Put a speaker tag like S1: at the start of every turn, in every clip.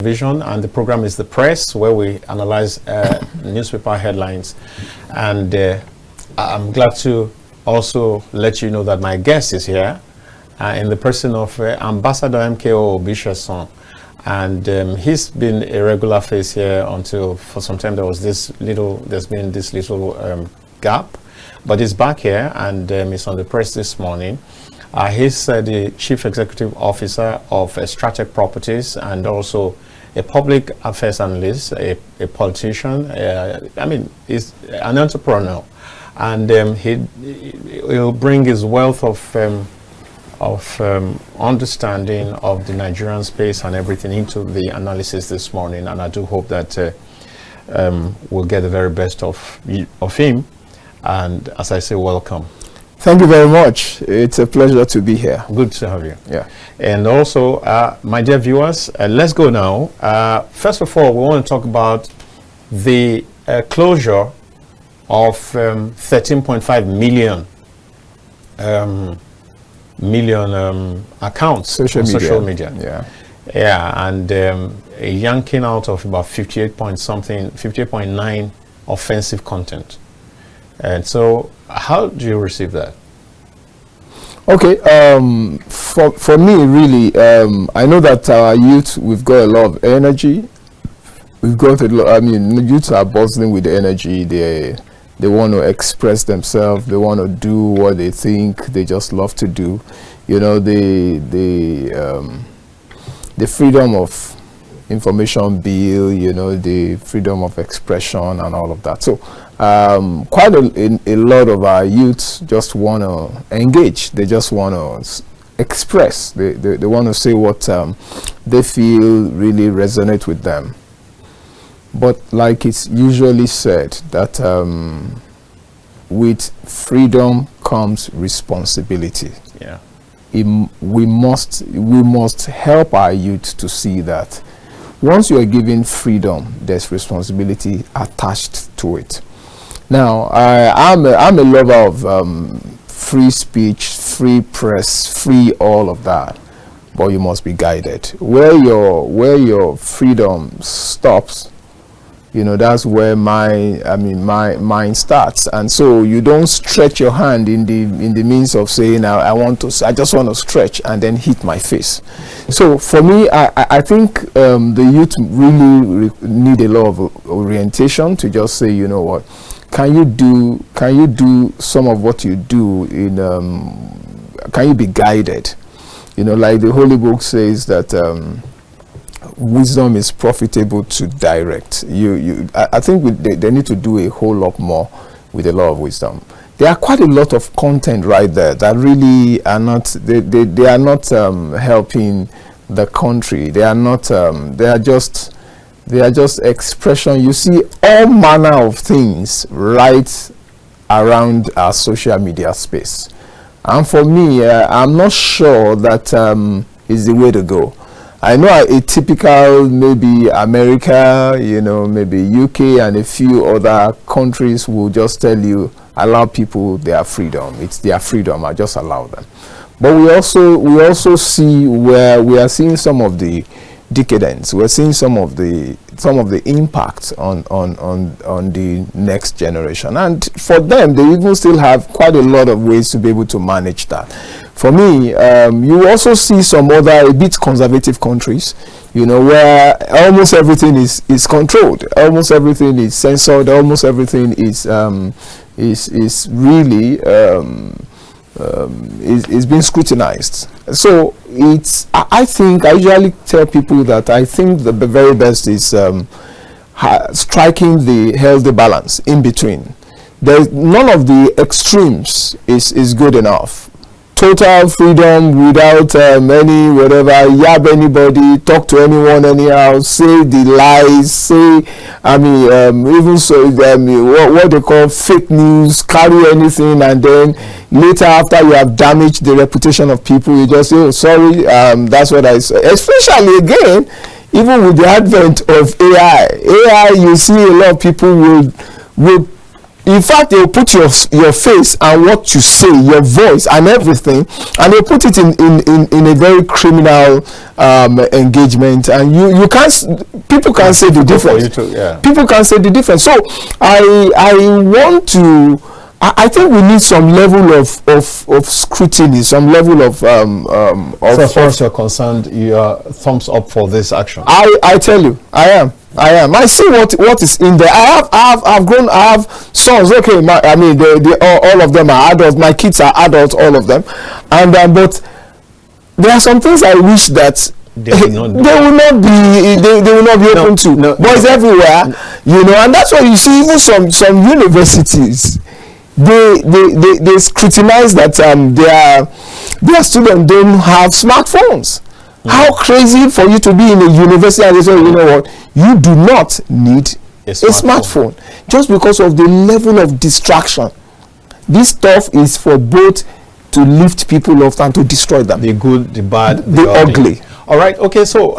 S1: Vision, and the program is The Press, where we analyze newspaper headlines. And I'm glad to also let you know that my guest is here in the person of Ambassador MKO Obishason. And he's been a regular face here until for some time there's been this little gap, but he's back here and he's on The Press this morning. He's the Chief Executive Officer of Stratec Properties and also a public affairs analyst, a politician. He's an entrepreneur, and he'll bring his wealth of understanding of the Nigerian space and everything into the analysis this morning. And I do hope that we'll get the very best of him. And as I say, welcome.
S2: Thank you very much. It's a pleasure to be here.
S1: Good to have you.
S2: Yeah.
S1: And also, my dear viewers, let's go now. First of all, we want to talk about the closure of 13.5 million accounts
S2: social
S1: on
S2: media.
S1: Social media.
S2: Yeah.
S1: And a yanking out of about 58.9 offensive content. And so, how do you receive that?
S2: Okay, for me, really, I know that our youth, we've got a lot of energy. We've got a lot, youth are bustling with energy. They want to express themselves. They want to do what they think they just love to do. You know, the freedom of information bill, you know, the freedom of expression and all of that. So quite a lot of our youth just want to engage. They just want to express. They want to say what they feel really resonate with them. But like it's usually said, that with freedom comes responsibility.
S1: Yeah.
S2: We must help our youth to see that once you are given freedom, there's responsibility attached to it. Now, I'm a lover of free speech, free press, free all of that, but you must be guided. Where your freedom stops, you know, that's where mine starts. And so you don't stretch your hand in the means of saying I just want to stretch and then hit my face. So for me, I think the youth really need a lot of orientation to just say, you know what, can you do some of what you do in can you be guided? You know, like the Holy Book says that wisdom is profitable to direct. I think they need to do a whole lot more with a lot of wisdom. There are quite a lot of content right there that really are not. They are not helping the country. They are not. They are just expression. You see all manner of things right around our social media space, and for me, I'm not sure that is the way to go. I know a typical maybe America, you know, maybe UK and a few other countries will just tell you, allow people their freedom. It's their freedom. I just allow them. But we also see where we are seeing some of the decadence. We're seeing some of the impact on the next generation. And for them, they even still have quite a lot of ways to be able to manage that. For me, you also see some other a bit conservative countries, you know, where almost everything is controlled, almost everything is censored, almost everything is really is being scrutinized. So I think I usually tell people that I think the very best is striking the healthy balance in between. There's none of the extremes is good enough. Total freedom without any whatever, yab anybody, talk to anyone anyhow, say the lies, say even so what they call fake news, carry anything, and then later after you have damaged the reputation of people, you just say, oh sorry, that's what I say. Especially again, even with the advent of AI, you see a lot of people will In fact, they'll put your face and what you say, your voice and everything, and they'll put it in a very criminal engagement, and you can't, people can't say the difference. People can't say the difference. So I think we need some level of scrutiny, some level of
S1: so as far as you're concerned, you are thumbs up for this action.
S2: I tell you, I am. I see what is in there. I've grown. I have sons. Okay, all of them are adults. My kids are adults, all of them, and but there are some things I wish that they will not be open to. Boys everywhere, and that's why you see even some universities. They scrutinize that their students don't have smartphones. How crazy for you to be in a university and they say, you know what, you do not need a smartphone just because of the level of distraction. This stuff is for both to lift people up and to destroy them.
S1: The good, the bad,
S2: the ugly.
S1: All right. Okay. So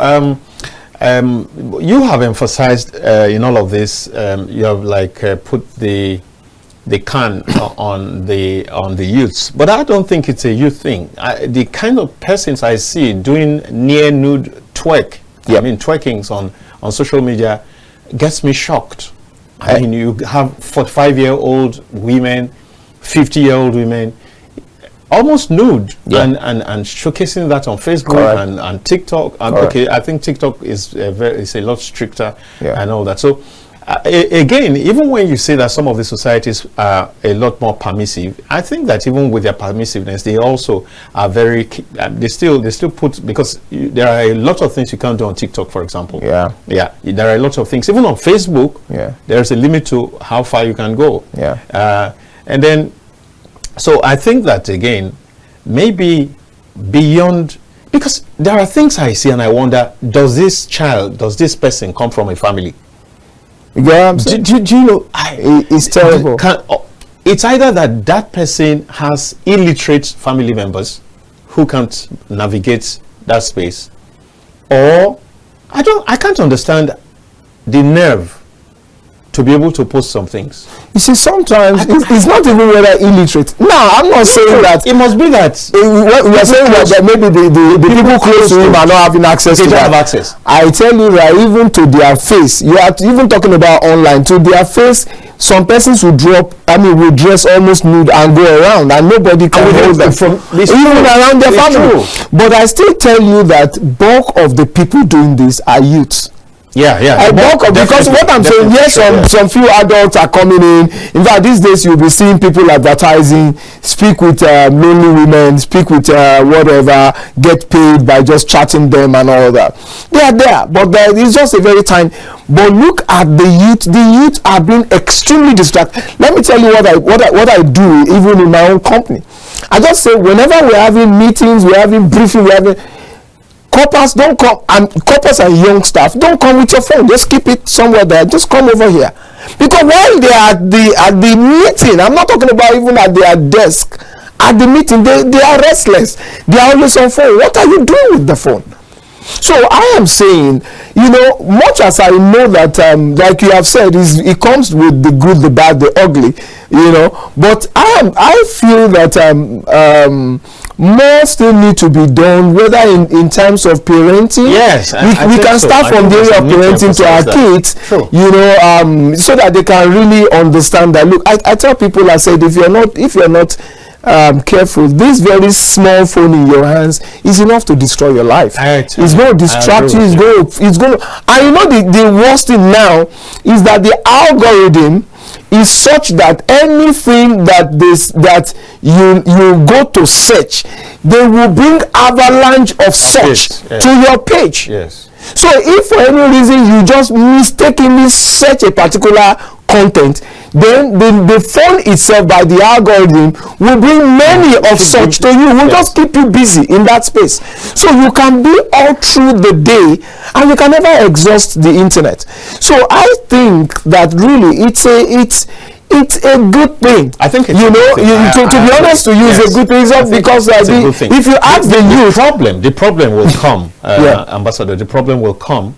S1: you have emphasized in all of this. You have put the can on the youths, but I don't think it's a youth thing. The kind of persons I see doing near nude twerkings on social media gets me shocked. I mean, you have 45-year-old women, 50-year-old women, almost nude, and showcasing that on Facebook and TikTok. And okay, I think TikTok is a lot stricter and all that. So. Again, even when you say that some of the societies are a lot more permissive, I think that even with their permissiveness, they also are very. They still put, because there are a lot of things you can't do on TikTok, for example. There are a lot of things. Even on Facebook, there's a limit to how far you can go. And then, so I think that again, maybe beyond, because there are things I see and I wonder: does this person come from a family?
S2: Do you know, it's terrible.
S1: It's either that person has illiterate family members who can't navigate that space, or I can't understand the nerve to be able to post some things.
S2: You see, sometimes it's not even whether illiterate. No, I'm not saying that.
S1: It must be that
S2: we're saying that maybe the people close to him are not having access to that.
S1: Access.
S2: I tell you that even to their face, you are even talking about online, to their face, some persons will dress almost nude and go around, and nobody can hold them from even around their family. But I still tell you that bulk of the people doing this are youths. Because what I'm saying, yes, some few adults are coming in. In fact, these days you'll be seeing people advertising, speak with lonely women, speak with whatever, get paid by just chatting them and all that. They are there, but it's just a very tiny. But look at the youth. The youth are being extremely distracted. Let me tell you what I do even in my own company. I just say whenever we're having meetings, we're having briefing, we're having. Corpers don't come, and corpers and young staff don't come with your phone. Just keep it somewhere there. Just come over here, because while they are at the meeting, I'm not talking about even at their desk. At the meeting, they are restless. They are always on phone. What are you doing with the phone? So I am saying, much as I know that, like you have said, it comes with the good, the bad, the ugly, but I feel that more still need to be done, whether in terms of parenting.
S1: Yes,
S2: we can start from the area of parenting to our kids, so that they can really understand that. Look, I tell people, I said, if you're not careful, this very small phone in your hands is enough to destroy your life. It's going to distract you. It's going to. And the worst thing now is that the algorithm is such that anything that you go to search, they will bring avalanche of search to your page. So if for any reason you just mistakenly search a particular content, then the phone itself by the algorithm will bring many of such to you, will just keep you busy in that space. So you can be all through the day and you can never exhaust the internet. So I think that really it's a good thing.
S1: I think it's
S2: to be honest to you, it's a good thing, because if you ask the youth,
S1: the problem will come, Ambassador. The problem will come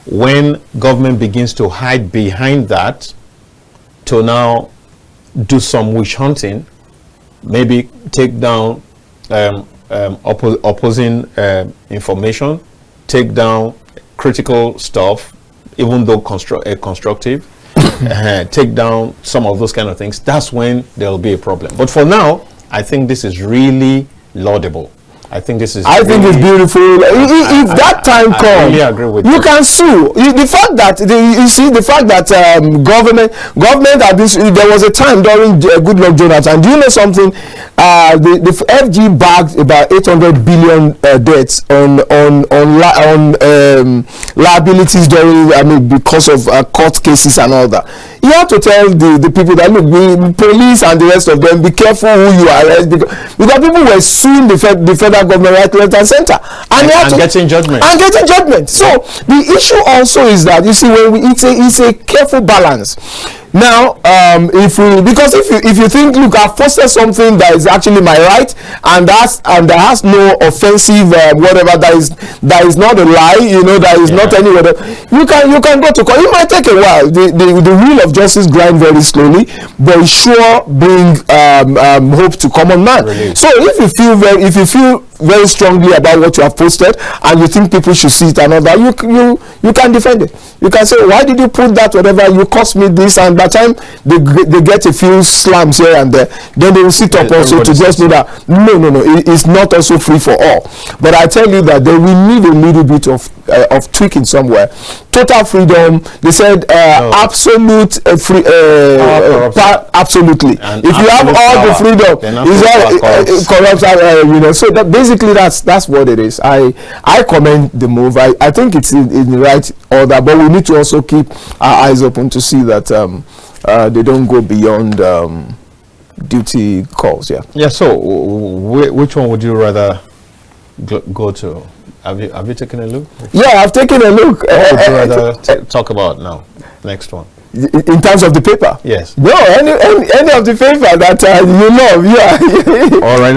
S1: when government begins to hide behind that to now do some witch hunting, maybe take down opposing information, take down critical stuff, even though constructive, take down some of those kind of things, that's when there'll be a problem. But for now, I think this is really laudable. I think this is.
S2: I think it's beautiful. If that time comes,
S1: I really agree with
S2: you can sue. The fact that government at this, there was a time during Goodluck Jonathan. Do you know something? The FG bagged about 800 billion debts on liabilities during, because of court cases and all that. You have to tell the people that, look, the police and the rest of them, be careful who you arrest, because people were suing the federal government right, left, and center, and
S1: getting judgment.
S2: So the issue also is that, you see, it's a careful balance. Now, if you think, look, I've posted something that is actually my right, and that has no offensive whatever, that is not a lie, that is not anywhere. You can go to court. It might take a while. The wheel of justice grind very slowly, but it sure bring hope to common man. Really? So if you feel very strongly about what you have posted, and you think people should see it and all that, you can defend it. You can say, why did you put that, whatever, you cost me this, and by the time they get a few slams here and there, then they will sit up also to just know that no, it's not also free for all. But I tell you that they will need a little bit of tweaking somewhere. Total freedom, they said, absolute free, absolutely. And if you have all the freedom, it's corrupt. So that basically that's what it is. I commend the move. I think it's in the right order, but we need to also keep our eyes open to see that they don't go beyond duty calls.
S1: Yeah. So which one would you rather go to? Have you taken a look?
S2: Yeah, I've taken a look.
S1: What would you rather talk about now? Next one.
S2: In terms of the paper?
S1: Yes.
S2: No, any of the paper that you love, yeah.
S1: All right.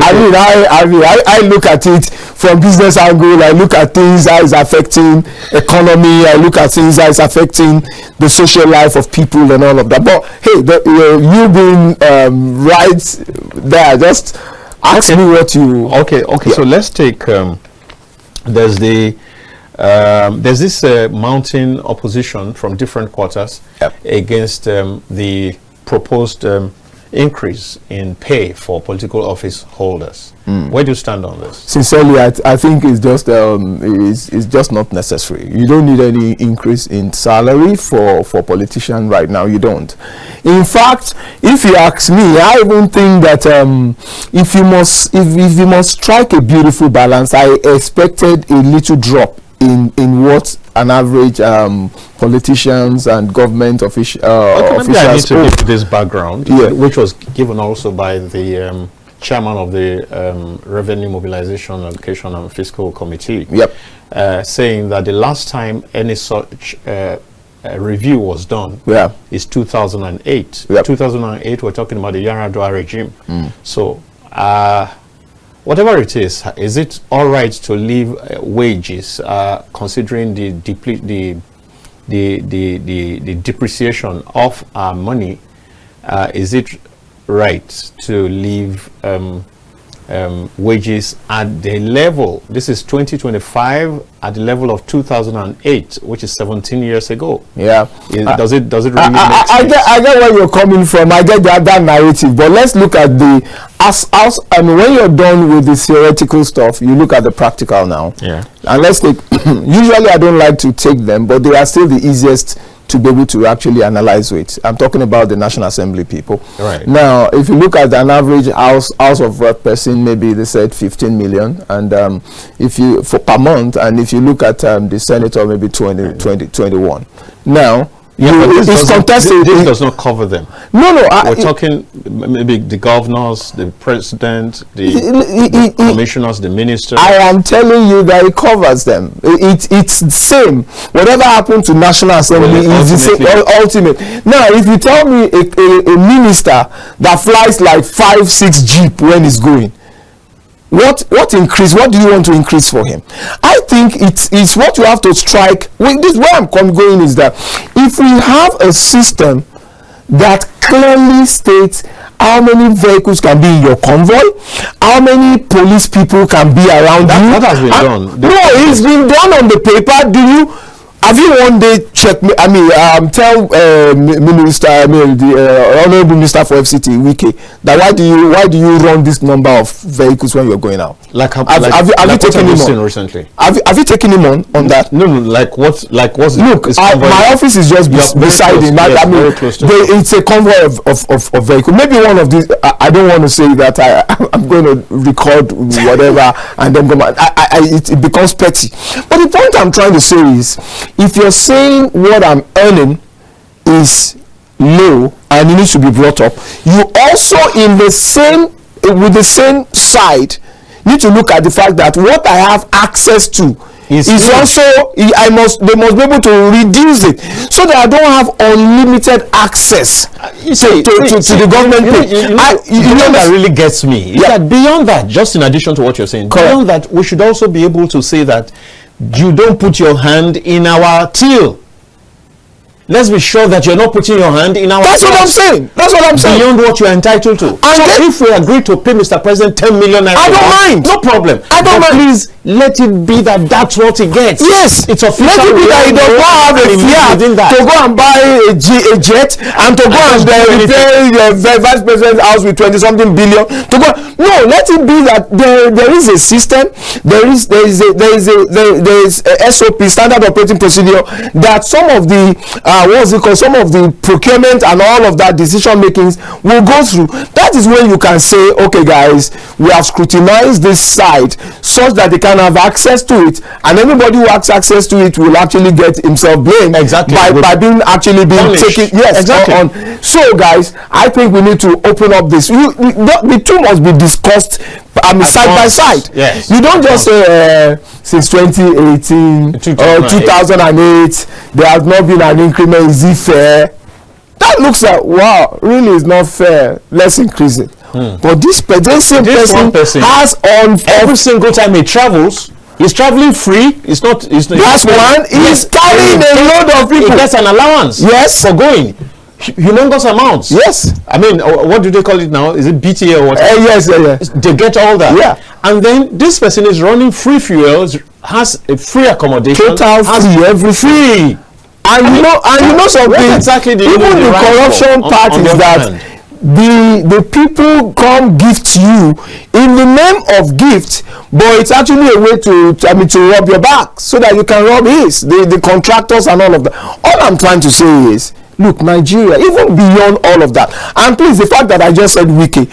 S2: I look at it from business angle. I look at things how it's affecting economy. I look at things how it's affecting the social life of people and all of that. But hey, you being right there, just ask me what you.
S1: Okay. Yeah. So let's take. There's this mounting opposition from different quarters against the proposed increase in pay for political office holders. Where do you stand on this?
S2: Sincerely, I think it's just not necessary. You don't need any increase in salary for politicians right now. You don't. In fact, if you ask me, I even think that if you must strike a beautiful balance, I expected a little drop in what an average politicians and government officials.
S1: Maybe I need to give this background, which was given also by the chairman of the Revenue Mobilization, Allocation and Fiscal Committee, saying that the last time any such review was done is 2008. 2008, we're talking about the Yar'Adua regime. So whatever it is it all right to leave wages, considering the depreciation of our money? Is it right to leave wages at the level, this is 2025, at the level of 2008, which is 17 years ago? Does it really make sense?
S2: I get where you're coming from. I get that narrative, but let's look at the and when you're done with the theoretical stuff, you look at the practical now. And let's take usually I don't like to take them, but they are still the easiest to be able to actually analyze it. I'm talking about the National Assembly people.
S1: Right.
S2: Now, if you look at an average house of rep person, maybe they said 15 million, and if you per month, and if you look at the senator, maybe 21. Now,
S1: this
S2: contested.
S1: This does not cover them.
S2: No.
S1: We're talking maybe the governors, the president, the commissioners, the ministers.
S2: I am telling you that it covers them. It's the same. Whatever happened to National Assembly is the same. Ultimate. Now, if you tell me a minister that flies like 5-6 jeep when he's going, what increase? What do you want to increase for him? I think it's what you have to strike. This where I'm going is that if we have a system that clearly states how many vehicles can be in your convoy, how many police people can be around you.
S1: That has been done.
S2: No, it's been done on the paper. Have you one day checked me? Tell Minister, the Honorable Minister for FCT, Wike, that why do you run this number of vehicles when you're going out?
S1: Have you
S2: taken him on
S1: recently?
S2: Have you taken him on that?
S1: No, like what's
S2: Look, my office is just beside him. It's a convoy of vehicles. Maybe one of these. I don't want to say that I'm going to record whatever and then go back. It becomes petty. But the point I'm trying to say is, if you're saying what I'm earning is low and it needs to be brought up, you also with the same side need to look at the fact that what I have access to is also they must be able to reduce it so that I don't have unlimited access to the government.
S1: You know that really gets me is that beyond that, just in addition to what you're saying, beyond that, we should also be able to say that you don't put your hand in our till. Let's be sure that you're not putting your hand in our.
S2: That's what I'm saying.
S1: Beyond what you're entitled to. And so if we agree to pay Mr. President 10 million,
S2: I don't mind.
S1: No problem.
S2: I don't mind.
S1: Please let it be that's what he gets.
S2: Yes,
S1: it's official.
S2: Let it be that he does not have a fiat to go and buy a jet and to go and repair the vice president's house with 20-something billion. No, let it be that there is a system. There is a SOP, standard operating procedure, that some of the some of the procurement and all of that decision makings will go through. That is when you can say, okay guys, we have scrutinized this site such that they can have access to it, and anybody who has access to it will actually get himself blamed by being taken. Yes, exactly. So guys, I think we need to open up this. The two must be discussed side by side.
S1: Yes.
S2: You don't just say since 2018 or 2008 there has not been an increment. Is it fair? That looks like, wow, really is not fair. Let's increase it. But this same person has on
S1: every single time he travels. He's traveling free. It's not.
S2: That's one. He's carrying a load of people.
S1: He gets an allowance.
S2: Yes,
S1: for going. Humongous amounts.
S2: Yes.
S1: I mean, what do they call it now? Is it BTA or what?
S2: Yes.
S1: They get all that.
S2: Yeah.
S1: And then this person is running free fuel, has a free accommodation,
S2: total free, every free. And you know something.
S1: Exactly.
S2: Even the corruption part is that the people come gift you in the name of gift, but it's actually a way to rob your back so that you can rob his, the contractors and all of that. All I'm trying to say is, look, Nigeria, even beyond all of that, and please, the fact that I just said Wike,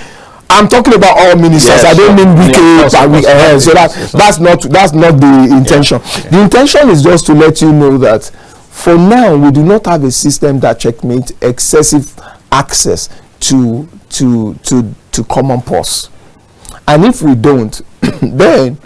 S2: I'm talking about all ministers. Yes, I don't mean Wike. So that's not the intention. Yeah. The intention is just to let you know that for now we do not have a system that checkmates excessive access to common purse, and if we don't, then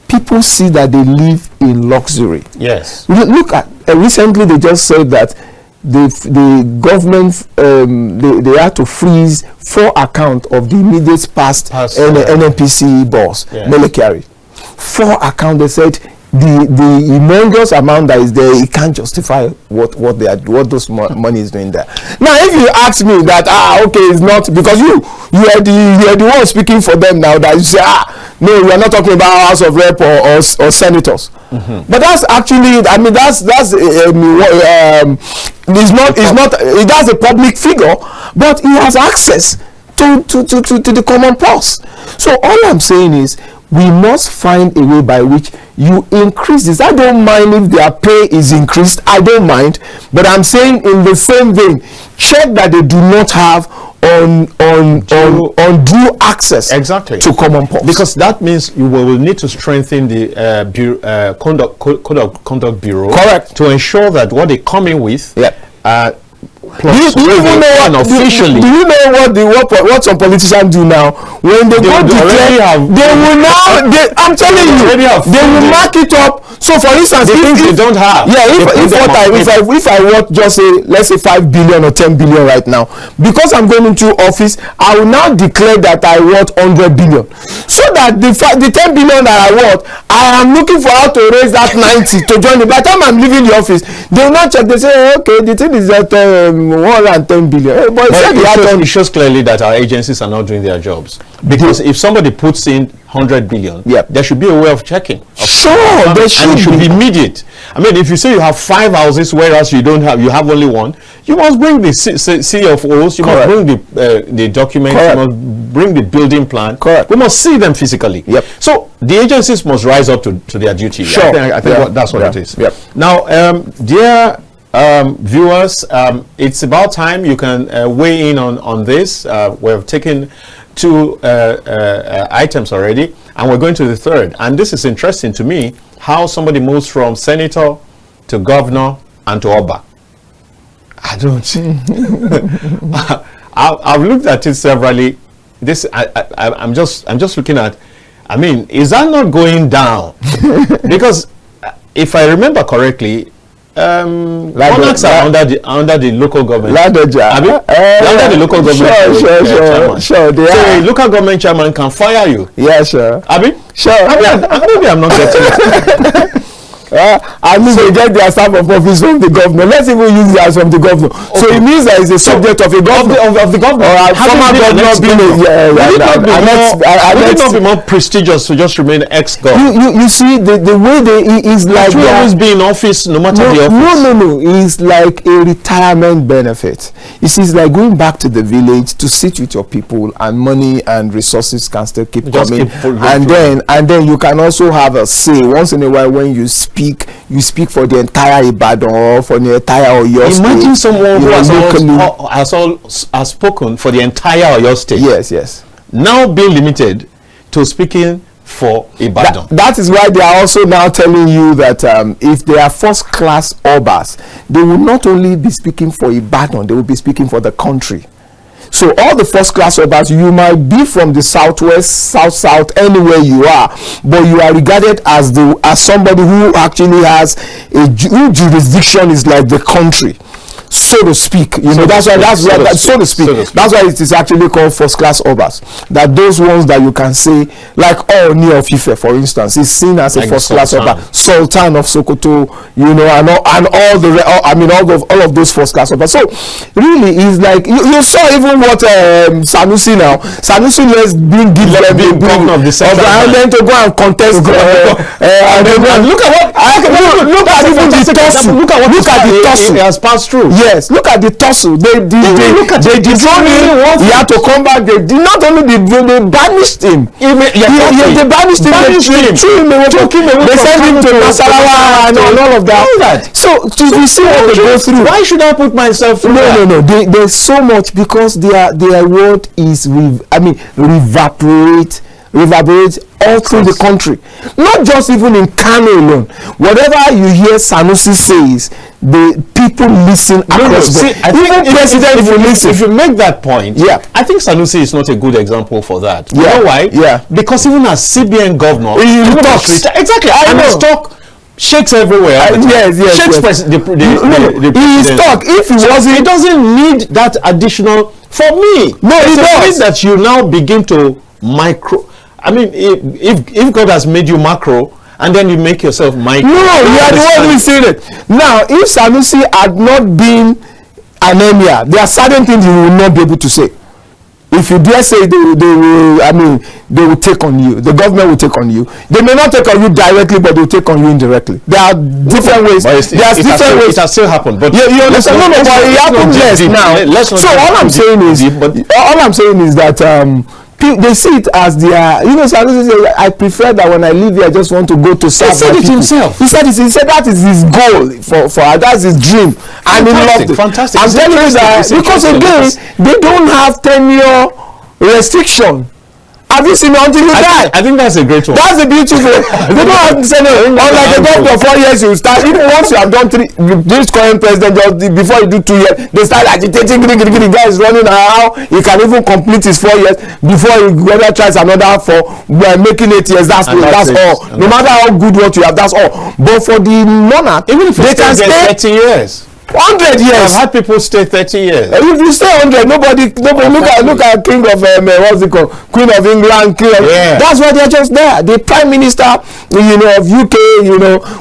S2: people see that they live in luxury.
S1: Yes.
S2: Look at recently they just said that the government they had to freeze 4 accounts of the immediate past NNPC boss, Melekari. 4 accounts. They said the humongous amount that is there, it can't justify what those money is doing there. Now, if you ask me that, okay, it's not because you are the one speaking for them now, that you say, no, we are not talking about House of Rep or senators. But that's actually, I mean, that's that's a public figure, but he has access to the common purse. So all I'm saying is, we must find a way by which you increase this. I don't mind if their pay is increased. I don't mind, but I'm saying in the same vein, check that they do not have undue access to common purse,
S1: because that means you will need to strengthen the conduct bureau,
S2: correct,
S1: to ensure that what they come in with,
S2: do you know what some politicians do now? When they go declare, I'm telling you, they will mark it up. So for instance,
S1: if they don't have,
S2: if I want just say, let's say 5 billion or 10 billion right now, because I'm going into office, I will now declare that I want 100 billion, so that the 10 billion that I want, I am looking for how to raise that 90 to join it. By the time I'm leaving the office, they will not check. They say, okay, the thing is that 110 billion. But
S1: it shows clearly that our agencies are not doing their jobs. Because if somebody puts in 100 billion, there should be a way of checking.
S2: Sure, there should,
S1: and it should be immediate. I mean, if you say you have 5 houses, whereas you have only one, you must bring the CFOs, you must bring the documents, you must bring the building plan. We must see them physically. So the agencies must rise up to their duty.
S2: Sure.
S1: I think that's what it is. Now, dear viewers, it's about time you can weigh in on this. We've taken 2 items already, and we're going to the third. And this is interesting to me, how somebody moves from senator to governor and to Oba. I don't. I've looked at it severally. I'm just looking at. I mean, is that not going down? Because if I remember correctly, monarchs are under the local government. Under the local government. Sure. So a local government chairman can fire you.
S2: Yeah, sure.
S1: Sure. Maybe I'm not getting it.
S2: I mean, they get their staff of office from the governor. Let's even use it as from the governor. Okay. So it means that it's a subject of a governor.
S1: Of the governor.
S2: Or a former governor being
S1: would it not be more prestigious to just remain ex-governor?
S2: You see, the way is like...
S1: You always be in office no matter the office.
S2: No. It's like a retirement benefit. You see, it's like going back to the village to sit with your people, and money and resources can still keep coming. And then you can also have a say once in a while when you speak for the entire Ibadan or for the entire Oyo State.
S1: Imagine someone who has spoken for the entire Oyo State.
S2: Yes.
S1: Now being limited to speaking for Ibadan.
S2: That is why they are also now telling you that if they are first-class Obas, they will not only be speaking for Ibadan, they will be speaking for the country. So all the first-class Obas, you might be from the southwest, south, anywhere you are, but you are regarded as somebody who actually has whose jurisdiction is like the country, so to speak. That's why it is actually called first-class Obas. That those ones that you can say, like Ooni of Ife, for instance, is seen as a first-class Oba, Sultan of Sokoto, and all of those first-class Obas. So really, it's like you saw even what Sanusi now. Sanusi has been given governor of the central and then to go and contest. Look at the tussle.
S1: He has passed through.
S2: Yes, look at the tussle. They dethroned him. He had to come back. They did not only they banished him. They banished him. They threw him away. They sent him to Nasarawa and all of that. So you see what they go through.
S1: Why should I put myself through that?
S2: No. There's so much because their word is reverberate all through the country, not just even in Kano alone. Whatever you hear Sanusi says, the people listen across.
S1: If you make that point, I think Sanusi is not a good example for that. You know why? Because even as CBN governor,
S2: he talks.
S1: Exactly. And his talk shakes everywhere. Shakes the
S2: he talk. If he wasn't,
S1: he doesn't need that additional. For me,
S2: no, he does.
S1: That you now begin to micro. I mean, if God has made you macro, and then you make yourself micro.
S2: No, you are the one who said it. Now, if Sanusi had not been an emir, there are certain things you will not be able to say. If you dare say they will take on you. The government will take on you. They may not take on you directly, but they will take on you indirectly. There are different ways. It
S1: has still happened. But
S2: you understand? No, but it happened less now. So all I'm saying is that they see it as their, Sanusi says, I prefer that when I leave here, I just want to go to serve.
S1: He said it himself.
S2: He said that is his goal for that's his dream, and he loved it.
S1: Fantastic.
S2: I'm telling you that because again, they don't have tenure restriction. Have you seen it until you die?
S1: I think that's a great one.
S2: That's a beautiful. They don't have to say no. Unlike the governor, 4 years you start. Even once you have done this current president, just before you do 2 years, they start agitating. The guy is running around. He can even complete his 4 years before he whether tries another for making 8 years. That's all. No matter how good what you have, that's all. But for the monarch,
S1: even if they can stay 30 years.
S2: 100 years.
S1: I've had people stay 30 years.
S2: If you stay 100, nobody look at King of what's it called? Queen of England, that's why they're just there. The Prime Minister, of UK,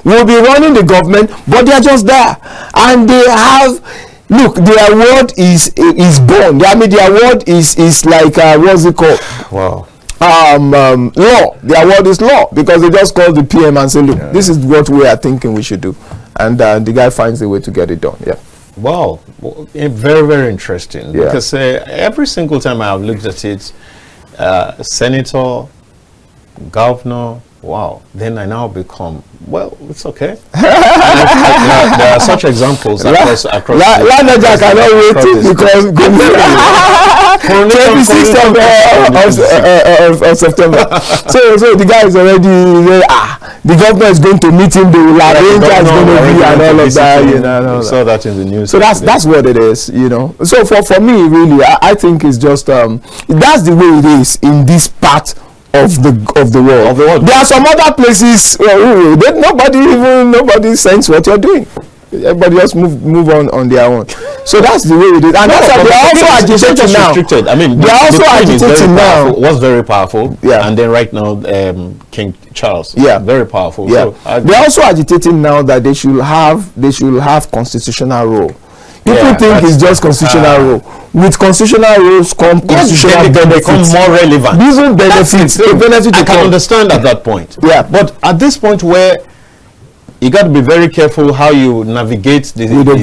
S2: will be running the government, but they're just there, and they have Look, the award is born. I mean, the award is like what's it called?
S1: Wow.
S2: Law. The award is law, because they just call the PM and say, look, this is what we are thinking we should do, and the guy finds a way to get it done. Yeah.
S1: Wow, very, very interesting.
S2: Yeah.
S1: Because every single time I have looked at it, senator, governor, wow, then I now become, well, it's okay. There are such examples across
S2: I cannot wait because 26th of September. So the guy is already the governor is going to meet him. The arranger is going to be and all of that. You know,
S1: saw that in the news.
S2: So that's what it is. You know. So for me, really, I think it's just that's the way it is in this part of the world. There are some other places where nobody sends what you're doing. Everybody just move on their own. So that's the way it is, and that's why they're also agitating now.
S1: Restricted. I mean,
S2: they're also agitating now.
S1: Was very powerful.
S2: Yeah.
S1: And then right now, King Charles.
S2: Yeah.
S1: Very powerful.
S2: Yeah.
S1: So
S2: they're also agitating now that they should have constitutional role. People think it's just constitutional rule. With constitutional rules come constitutional benefits.
S1: Become more relevant.
S2: These are benefits.
S1: I can understand at that point.
S2: Yeah.
S1: But at this point where you got to be very careful how you navigate with the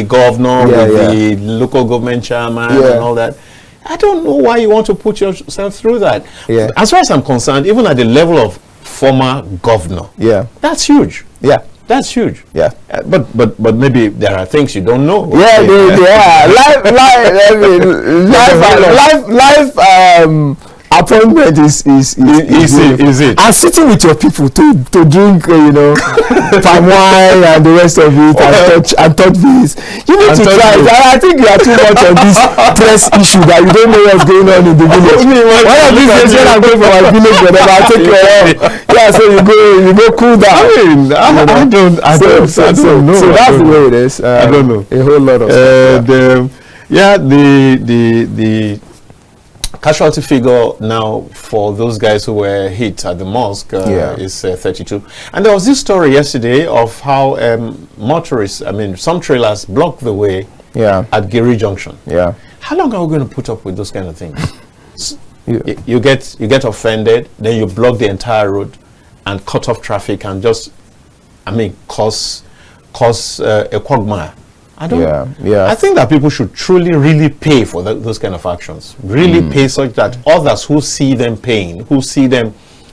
S1: governor, the local government chairman and all that. I don't know why you want to put yourself through that.
S2: Yeah.
S1: As far as I'm concerned, even at the level of former governor, that's huge.
S2: Yeah.
S1: That's huge.
S2: Yeah.
S1: But maybe there are things you don't know.
S2: Yeah, life appointment is easy. And sitting with your people to drink, palm wine and the rest of it, and touch this. You need to try it. I think you are too much on this press issue that you don't know what's going on in the village. One of these days when I'm going for my village, whatever, I'll take your help. Yeah, so you go cool down.
S1: I don't know.
S2: So that's the way it is.
S1: I don't know.
S2: A whole lot of stuff.
S1: The casualty figure now for those guys who were hit at the mosque is 32. And there was this story yesterday of how motorists, some trailers blocked the way at Giri Junction.
S2: Yeah.
S1: How long are we going to put up with those kind of things? You get offended, then you block the entire road and cut off traffic and just, cause a quagmire. I think that people should truly, really pay for those kind of actions. Really pay such that others who see them paying,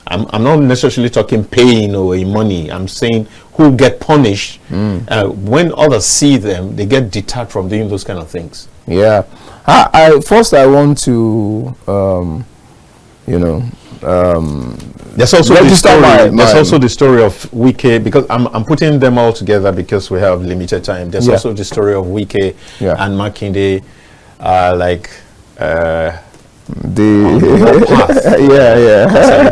S1: I'm not necessarily talking paying or money. I'm saying who get punished. When others see them, they get deterred from doing those kind of things.
S2: Yeah. First, I want to,
S1: there's also the story of Wike, because I'm putting them all together because we have limited time. There's also the story of Wike and Makinde,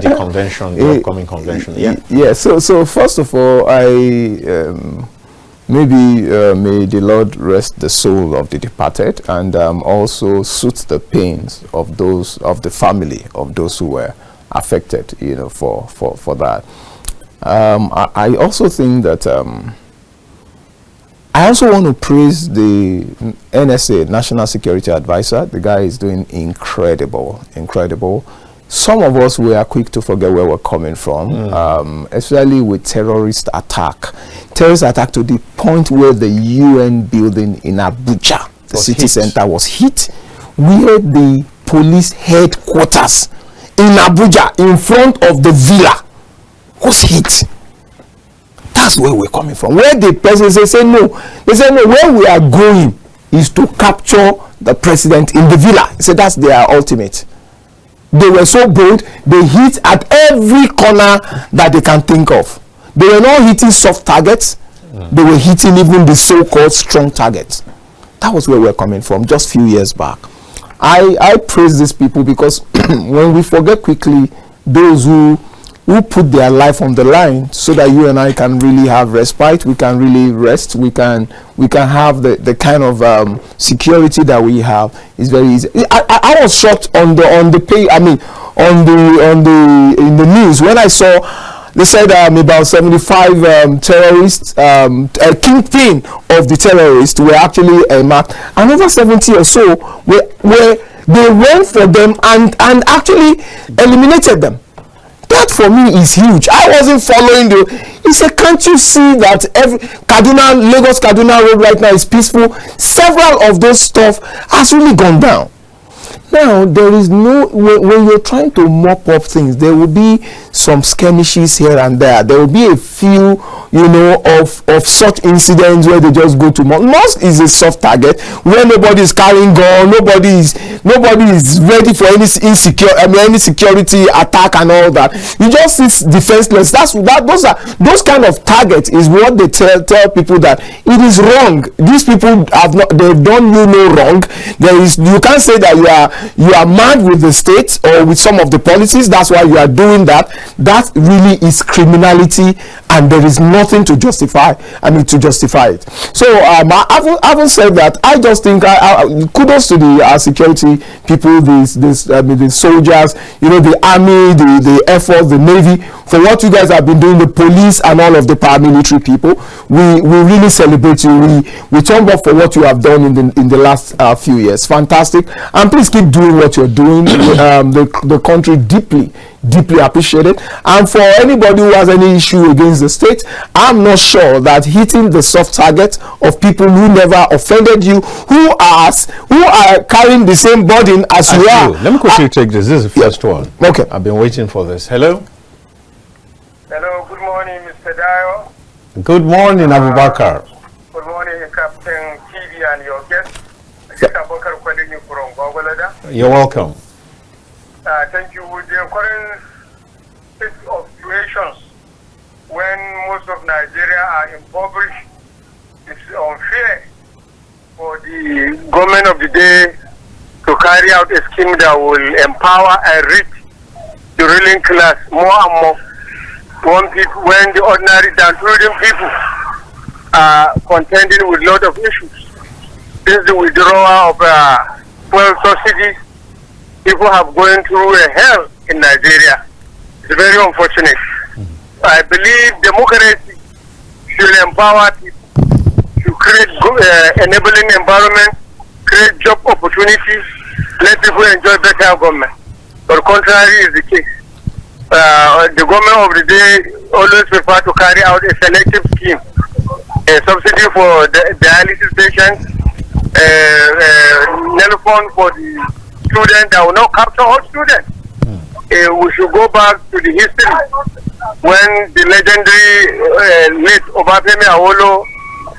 S1: the convention, the upcoming convention.
S2: So first of all, may the Lord rest the soul of the departed, and also soothe the pains of the family of those who were affected, for that. I also think that I also want to praise the NSA, National Security Advisor. The guy is doing incredible. Some of us were quick to forget where we're coming from, especially with terrorist attack to the point where the UN building in Abuja, the city center, was hit. Where the police headquarters in Abuja, in front of the villa, was hit. That's where we're coming from. Where the president say no. They say no, where we are going is to capture the president in the villa. He said that's their ultimate. They were so bold, they hit at every corner that they can think of. They were not hitting soft targets, they were hitting even the so-called strong targets. That was where we're coming from just a few years back. I praise these people because when we forget quickly, those who put their life on the line so that you and I can really have respite, we can really rest, we can have the kind of security that we have. Is very easy. I was shocked in the news when I saw they said about 75 terrorists, a kingpin of the terrorists were actually marked, and over 70 or so were they went for them and actually eliminated them. That for me is huge. I wasn't following he said, can't you see that Lagos Kaduna road right now is peaceful? Several of those stuff has really gone down. Now, there is no, when you're trying to mop up things, there will be some skirmishes here and there. There will be a few, of such incidents where they just go to mosque is a soft target where nobody is carrying gun, nobody is ready for any any security attack and all that. You just sit defenseless. Those kind of targets is what they tell people that it is wrong. These people they've done no wrong. You can't say that you are mad with the state or with some of the policies. That's why you are doing that. That really is criminality, and there is nothing to justify it. So having said that, I just think kudos to the security people, the soldiers, the army, the air force, the navy, for what you guys have been doing, the police and all of the paramilitary people. We really celebrate you. We thank God for what you have done in the last few years. Fantastic, and please keep doing what you're doing. The country deeply appreciate it. And for anybody who has any issue against the state, I'm not sure that hitting the soft target of people who never offended you, who are carrying the same burden as you are.
S1: Let me quickly take this. This is the first one.
S2: Okay.
S1: I've been waiting for this. Hello.
S3: Hello. Good morning, Mr. Dio.
S1: Good morning, Abubakar.
S3: Good morning, Captain TV and your guest. Abubakar calling you from Gwagwalada.
S1: You're welcome.
S3: Thank you. With the current state of situations, when most of Nigeria are impoverished, it's unfair for the government of the day to carry out a scheme that will empower and reach the ruling class more and more. When the ordinary downtrodden people are contending with a lot of issues. Since the withdrawal of fuel subsidies, people have gone through a hell in Nigeria. It's very unfortunate. I believe democracy should empower people to create enabling environment, create job opportunities, let people enjoy better government. But contrary is the case. The government of the day always prefer to carry out a selective scheme, a subsidy for the dialysis patients, telephone for the students that will not capture all students. We should go back to the history when the legendary late Obafemi Awolowo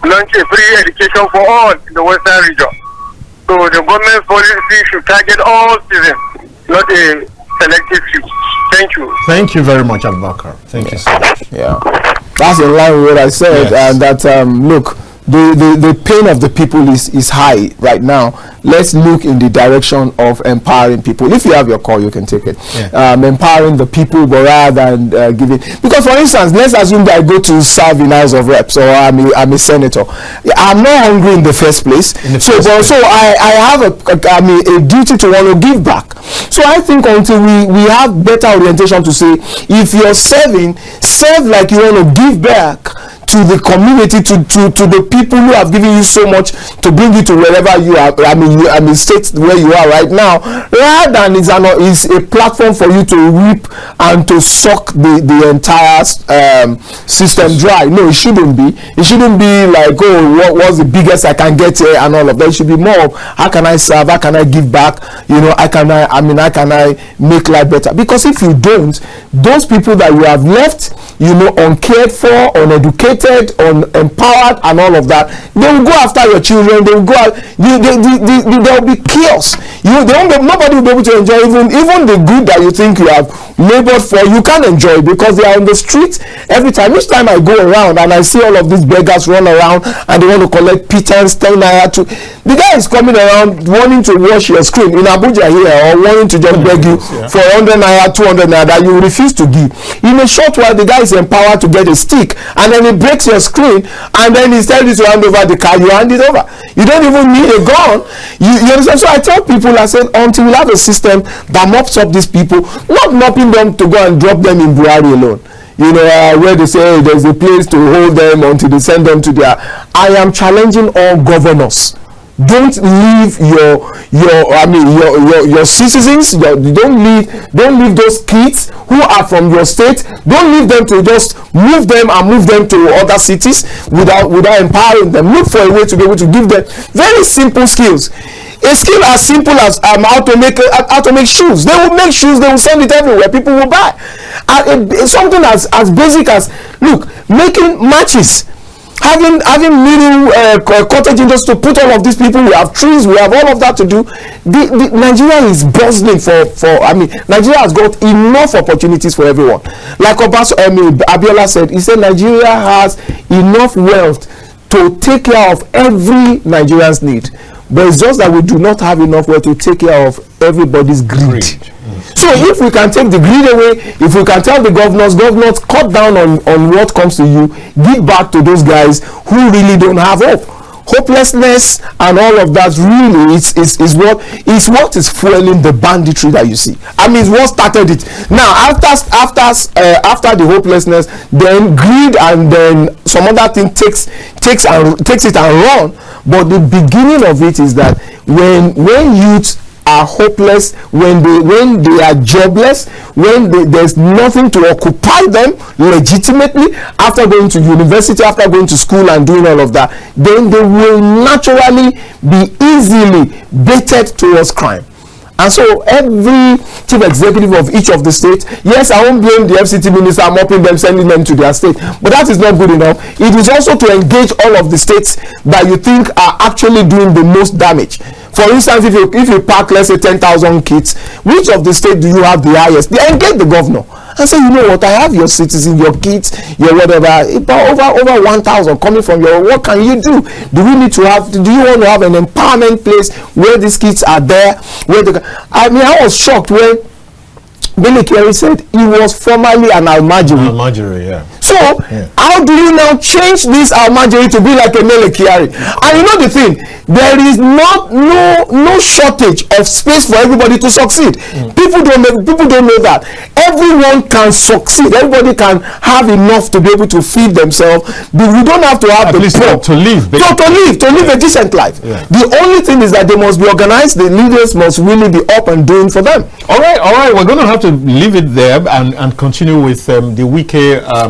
S3: launched a free education for all in the Western region. So the government policy should target all students, not a selective few. Thank you.
S1: Thank you very much, Abubakar. Thank you so much.
S2: Yeah, that's in line with what I said.
S1: Yes.
S2: And that look, the pain of the people is high right now. Let's look in the direction of empowering people. If you have your call, you can take it. Yeah. Empowering the people, but rather than giving. Because, for instance, let's assume that I go to serve in House of Reps, or I'm a senator. I'm not hungry in the first place. So I have a duty to want to give back. So I think until we have better orientation to say, if you're serving, serve like you want to give back to the community, to the people who have given you so much to bring you to wherever you are. I mean, state where you are right now, rather than it's a platform for you to reap and to suck the entire system dry. No, it shouldn't be. It shouldn't be like, oh, what's the biggest I can get here and all of that. It should be more of, how can I serve? How can I give back? How can I make life better? Because if you don't, those people that you have left, uncared for, uneducated, unempowered, and all of that, they will go after your children. They will go out. There will be chaos. Nobody will be able to enjoy even the good that you think you have labored for. You can't enjoy because they are on the streets every time. Each time I go around and I see all of these beggars run around and they want to collect pittance, 10 naira. The guy is coming around wanting to wash your screen in Abuja here, or wanting to just beg you for 100 naira, 200 naira that you refuse to give. In a short while, the guy is empowered to get a stick, and then he breaks your screen, and then he tells you to hand over the car. You hand it over. You don't even need a gun. You understand? So I tell people, I said, until we have a system that mops up these people, not mopping them to go and drop them in Buhari alone. where they say there's a place to hold them until they send them to their. I am challenging all governors. Don't leave your citizens. Don't leave those kids who are from your state. Don't leave them to just move them to other cities without empowering them. Look for a way to be able to give them very simple skills. A skill as simple as how to make shoes. They will make shoes. They will send it everywhere. People will buy. Something as basic as making matches. Having little cottage industry to put all of these people. We have trees. We have all of that to do. Nigeria is bustling for. Nigeria has got enough opportunities for everyone. Like Abiola said, he said Nigeria has enough wealth to take care of every Nigerian's need. But it's just that we do not have enough wealth to take care of everybody's greed. So if we can take the greed away, if we can tell the governors, cut down on what comes to you, give back to those guys who really don't have hope. Hopelessness and all of that really is what is fueling the banditry that you see. It's what started it. Now after the hopelessness, then greed, and then some other thing takes it and run. But the beginning of it is that when youths are hopeless, when they are jobless, when there's nothing to occupy them legitimately after going to university, after going to school and doing all of that, then they will naturally be easily baited towards crime. And so every chief executive of each of the states, yes, I won't blame the FCT minister mopping them, sending them to their state, but that is not good enough. It is also to engage all of the states that you think are actually doing the most damage. For instance, if you pack, let's say, 10,000 kids, which of the states do you have the highest? They engage the governor and say, you know what, I have your citizens, your kids, your whatever, over 1,000 coming from your. What can you do? Do you want to have an empowerment place where these kids are there? I was shocked when Billy Kerry said he was formerly an Almajiri.
S1: Almajiri, yeah.
S2: So how do you now change this Almajiri to be like a Mele Kyari? And you know the thing, there is no shortage of space for everybody to succeed. People don't know that. Everyone can succeed. Everybody can have enough to be able to feed themselves. We don't have to have
S1: at least to live
S2: a decent life. Yeah. The only thing is that they must be organized. The leaders must really be up and doing for them.
S1: All right. We're going to have to leave it there and continue with the Wike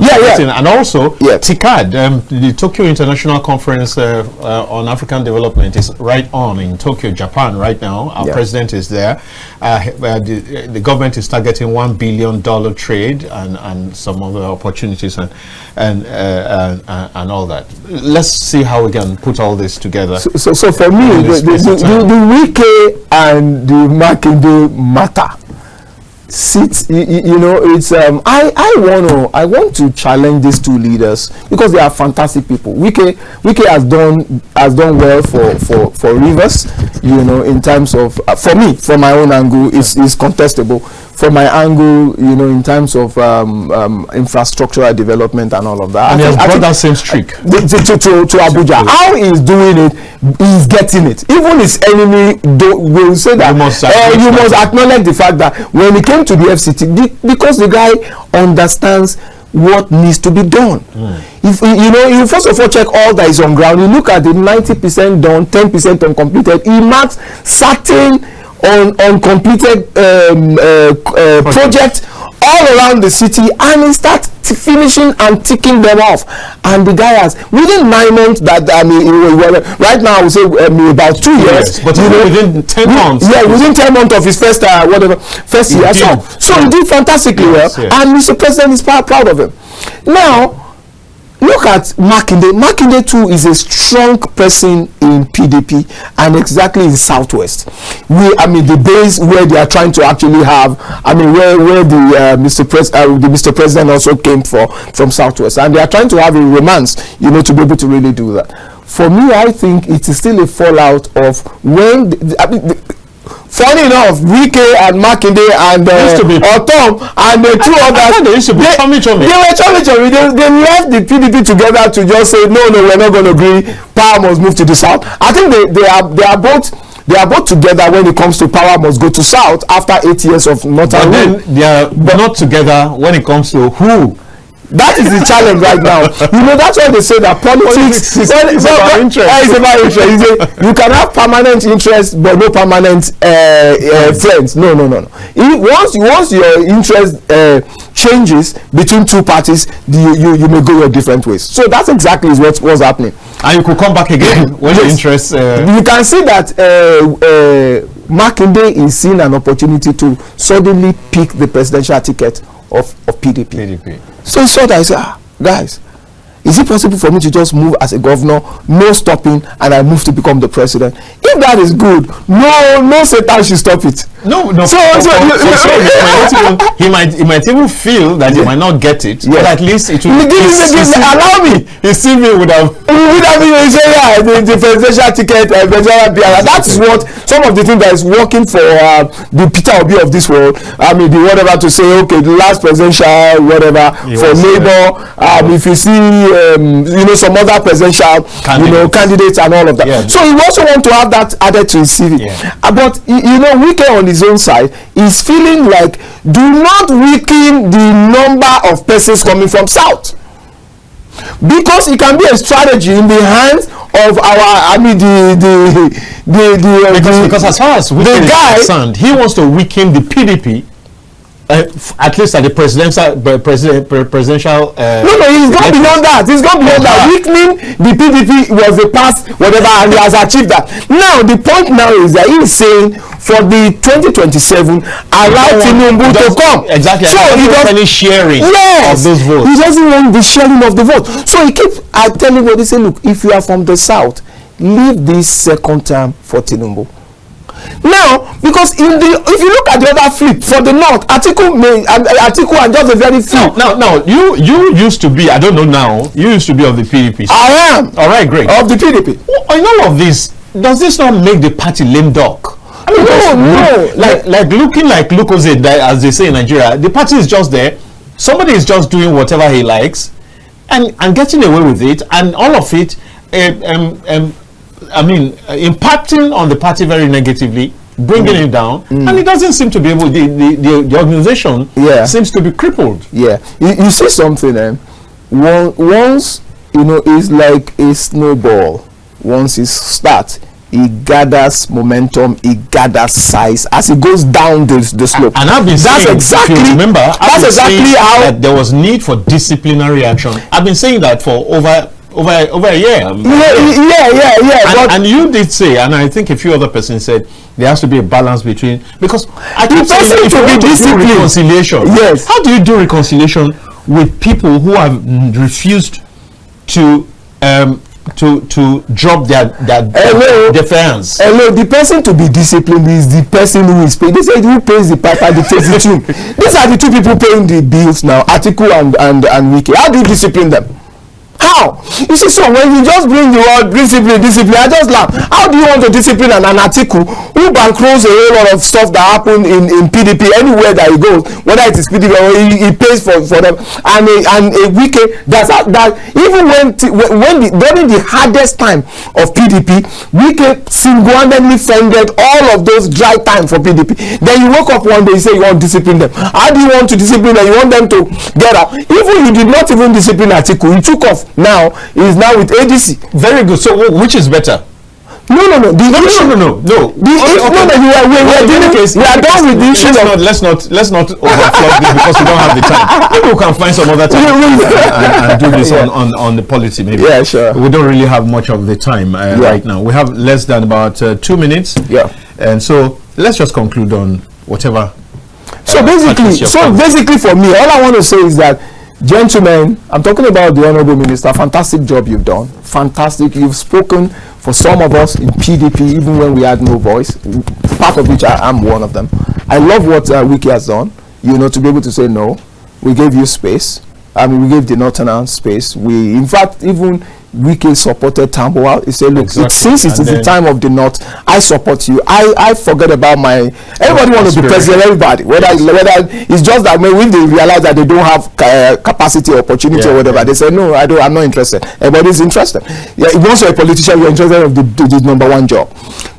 S1: meeting, and also TICAD, the Tokyo International Conference on African Development is right on in Tokyo, Japan right now. Our president is there. The government is targeting $1 billion trade and some other opportunities and all that. Let's see how we can put all this together.
S2: So for me, the Wike and the Makinde matter. It's I want to challenge these two leaders because they are fantastic people. Wike has done well for Rivers, in terms of for me, from my own angle, is contestable. From my angle, in terms of infrastructural development and all of that.
S1: And he has brought that same streak
S2: to Abuja. How he's doing it, he's getting it. Even his enemy will say that you must acknowledge the fact that when it came to the FCT, because the guy understands what needs to be done. If you first of all check all that is on ground, you look at the 90% done, 10% uncompleted, he marks certain uncompleted projects all around the city, and he starts finishing and ticking them off. And the guy has within 9 months right now I would say about 2 years,
S1: but within 10 months.
S2: Within 10 months of his first year. So he did fantastically well, and Mr. President is proud of him. Now look at Makinde. Makinde too is a strong person in PDP and exactly in Southwest. The base where they are trying to actually have, where the Mr. President also came from Southwest, and they are trying to have a romance, to be able to really do that. For me, I think it is still a fallout of when. Funny enough, Wike and Makinde and Otom and the two others,
S1: they used to be chummy.
S2: They were chummy. They left the PDP together to just say, no, we're not going to agree. Power must move to the south. I think they are both together when it comes to power must go to south after 8 years of not.
S1: But then they are not together when it comes to who
S2: That is the challenge right now. You know, that's why they say that politics is about interest. It's about interest. You can have permanent interest but no permanent friends. No. Once your interest changes between two parties, you may go your different ways. So that's exactly what's happening.
S1: And you could come back again when your interest.
S2: You can see that Makinde is seeing an opportunity to suddenly pick the presidential ticket of PDP. So he saw that, he said, guys, is it possible for me to just move as a governor, no stopping, and I move to become the president? If that is good, no Satan should stop it.
S1: No. He might even feel that he might not get it, but at least it will.
S2: Allow me.
S1: His CV would have
S2: been the presidential ticket. That is what some of the things that is working for the Peter Obi of this world. I mean, the whatever to say, okay, the last presidential whatever for Labour. If you see. Some other presidential candidates and all of that. Yeah. So he also want to have that added to his CV. Yeah. But Wike on his own side is feeling like, do not weaken the number of persons coming from South, because it can be a strategy in the hands of
S1: because as far as Wike is concerned, he wants to weaken the PDP. At least at the presidential. No,
S2: he's gone beyond that. Weakening the PDP was the past, whatever, and he has achieved that. Now, the point now is that he is saying for the 2027, allow Tinubu to come.
S1: Exactly.
S2: So he doesn't
S1: any sharing of those votes.
S2: He doesn't want the sharing of the vote. So he keeps telling everybody, say, look, if you are from the South, leave this second term for Tinubu. Now, because if you look at the other flip for the North, Atiku and just a very few.
S1: No. You used to be. I don't know now. You used to be of the PDP.
S2: I am.
S1: All right, great.
S2: Of the PDP.
S1: In all of this, does this not make the party lame duck? I mean,
S2: no.
S1: Like looking like Lucozade, as they say in Nigeria, the party is just there. Somebody is just doing whatever he likes, and getting away with it, and all of it. Impacting on the party very negatively, bringing it down, and it doesn't seem to be able. The organization seems to be crippled.
S2: Yeah, you see something. Once it's like a snowball. Once it starts, it gathers momentum, it gathers size as it goes down the slope.
S1: And I've been saying, if you remember, how that there was need for disciplinary action. I've been saying that for over a year.
S2: And
S1: you did say, and I think a few other persons said, there has to be a balance between, because I keep saying, if you want to do reconciliation, how do you do reconciliation with people who have refused to drop their defiance?
S2: Hello, the person to be disciplined is the person who is paid. They say who pays the piper dictates the tune. These are the two people paying the bills now, Atiku and Wike. How do you discipline them? How? You see, so when you just bring the word discipline, I just laugh. How do you want to discipline an Atiku who bankrolls a whole lot of stuff that happened in PDP anywhere that he goes, whether it is PDP or he pays for them, and a Wike that even during the hardest time of PDP, Wike single-handedly funded all of those dry time for PDP. Then you woke up one day, you say you want to discipline them. How do you want to discipline them? You want them to get up. Even you did not even discipline Atiku. You took off. Now is now with ADC.
S1: Very good. So which is better?
S2: No. We are done with the issue.
S1: Let's not overflow this because we don't have the time. Maybe we can find some other time and do this on the policy. Maybe.
S2: Yeah, sure.
S1: We don't really have much of the time right now. We have less than about 2 minutes.
S2: Yeah.
S1: And so let's just conclude on whatever.
S2: So basically, for me, all I want to say is that, gentlemen, I'm talking about the Honorable Minister. Fantastic job you've done. Fantastic. You've spoken for some of us in PDP, even when we had no voice, part of which I am one of them. I love what Wike has done, to be able to say no. We gave you space. We gave the Northerners space. In fact, even Wike supported Tambuwal. He said, look, since it is the time of the North, I support you. I forget about everybody wants to be president, everybody. Whether it's just that when they realize that they don't have capacity or opportunity or whatever, they say, no, I'm not interested. Everybody's interested. Once you're a politician, you're interested in the number one job.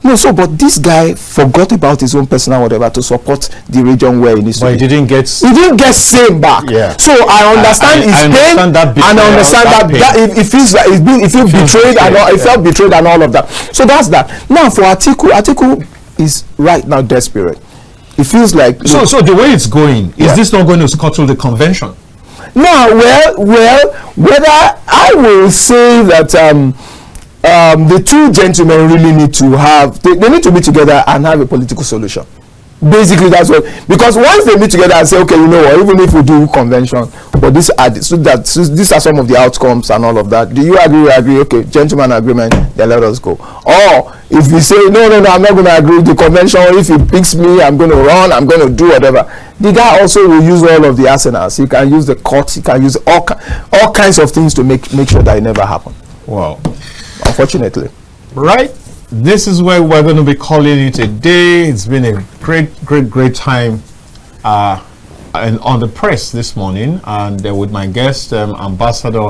S2: No, so but this guy forgot about his own personal whatever to support the region where he needs to
S1: But
S2: be.
S1: he didn't get.
S2: He didn't get same back.
S1: Yeah.
S2: So I understand his
S1: I
S2: pain,
S1: understand that
S2: and I understand that it feels like he feels betrayed and all, he felt betrayed and all of that. So that's that. Now for Atiku is right now desperate. It feels like
S1: So the way it's going, is this not going to scuttle the convention?
S2: now, well, whether I will say that the two gentlemen really need to have they need to be together and have a political solution. Basically, that's what, because once they meet together and say, okay, you know what, even if we do convention, but these are some of the outcomes and all of that. Do you agree? Agree? Okay, gentleman agreement. Then let us go. Or if we say no, I'm not going to agree with the convention. If he picks me, I'm going to run. I'm going to do whatever. The guy also will use all of the arsenals. He can use the courts. He can use all kinds of things to make sure that it never happen.
S1: Wow.
S2: Unfortunately.
S1: Right. This is where we're going to be calling it a day. It's been a great time and on the press this morning, and with my guest, Ambassador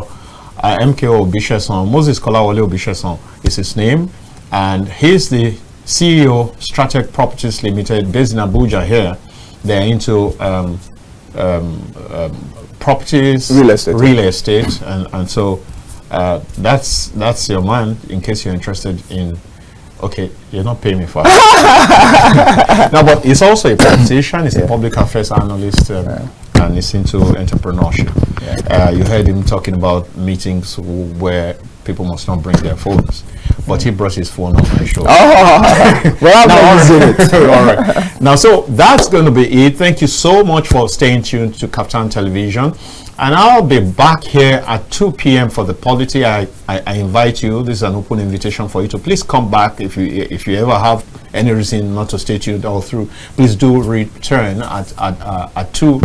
S1: MKO Obisheson. Moses Kolawole Obisheson is his name, and he's the CEO, Stratec Properties Limited, based in Abuja here. They're into properties, real estate, and so that's your man, in case you're interested in. Okay, you're not paying me for it. No, but he's also a politician, he's a public affairs analyst, and he's into entrepreneurship. You heard him talking about meetings where people must not bring their phones, but he brought his phone on my show.
S2: Well,
S1: all right. Now, so that's going to be it. Thank you so much for staying tuned to Captain Television. And I'll be back here at 2 p.m. for the polity. I invite you. This is an open invitation for you to please come back if you ever have any reason not to stay tuned all through. Please do return at 2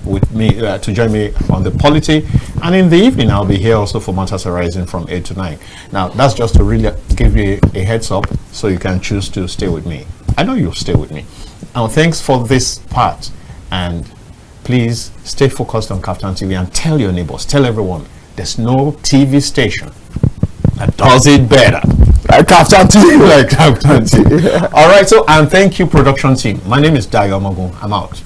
S1: with me to join me on the polity. And in the evening, I'll be here also for Matters Arising from 8 to 9. Now, that's just to really give you a heads up so you can choose to stay with me. I know you'll stay with me. Now, thanks for this part, and please stay focused on Captain TV and tell your neighbors, tell everyone, there's no TV station that does it better
S2: like Captain TV.
S1: Like Captain TV. All right, so, and thank you, production team. My name is Dayo Magun. I'm out.